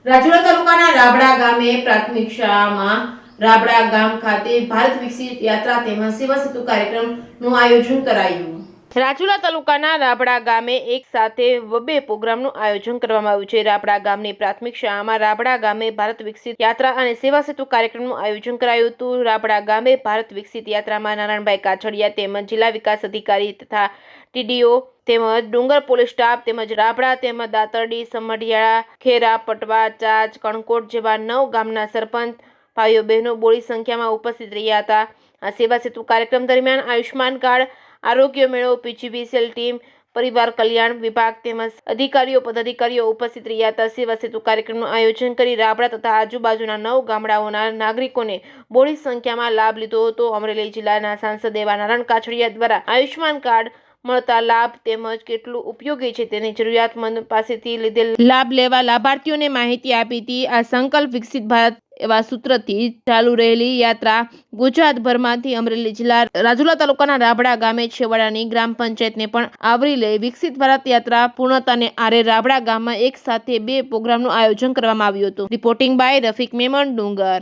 રાજુલા તાલુકાના રાબડા ગામે પ્રાથમિક શાળામાં રાબડા ગામ ખાતે ભારત વિકસિત યાત્રા તેમજ સેવા સેતુ કાર્યક્રમનું આયોજન કરાયું। રાજુલા તાલુકાના રાબડા ગામે એક સાથે બે પ્રોગ્રામનું આયોજન કરવામાં આવ્યું છે। રાબડા ગામની પ્રાથમિક શાળામાં રાબડા ગામે ભારત વિકસિત યાત્રા અને સેવા સેતુ કાર્યક્રમનું આયોજન કરાયું હતું। રાબડા ગામે ભારત વિકસિત યાત્રામાં નારાયણભાઈ કાછડિયા તેમજ જિલ્લા વિકાસ અધિકારી તથા ટીડીઓ તેમજ ડુંગર પોલીસ સ્ટાફ તેમજ રાબડા તેમજ દાતરડી સમઢિયાળા ખેરા પટવા ચાચ કણકોટ જેવા 9 ગામના સરપંચ ભાઈઓ બહેનો બોડી સંખ્યામાં ઉપસ્થિત રહ્યા હતા। આ સેવા સેતુ કાર્યક્રમ દરમિયાન આયુષ્માન કાર્ડ આરોગ્ય મેળો પીજીવીસીએલ ટીમ પરિવાર કલ્યાણ વિભાગ તેમજ અધિકારીઓ પદાધિકારીઓ ઉપસ્થિત રહ્યા હતા। સેવા સેતુ કાર્યક્રમનું આયોજન કરી રાબડા તથા આજુબાજુના 9 ગામડાઓના નાગરિકોને બોડી સંખ્યામાં લાભ લીધો હતો। અમરેલી જિલ્લાના સાંસદ એવા નારાયણ કાછડિયા દ્વારા આયુષ્માન કાર્ડ મળતા લાભ તેમજ કેટલું ઉપયોગી છે તેની જરૂરિયાતમંદ પાસેથી લીધેલ લાભ લેવા લાભાર્થીઓને માહિતી આપી હતી। આ સંકલ્પ વિકસિત ભારત એવા સૂત્રથી ચાલુ રહેલી યાત્રા ગુજરાતભરમાંથી અમરેલી જિલ્લા રાજુલા તાલુકાના રાબડા ગામે છેવાડાની ગ્રામ પંચાયતને પણ આવરી લઈ વિકસિત ભારત યાત્રા પૂર્ણતાને આરે રાબડા ગામમાં એક સાથે 2 પ્રોગ્રામનું આયોજન કરવામાં આવ્યું હતું। રિપોર્ટિંગ બાય રફીક મેમણ ડુંગર।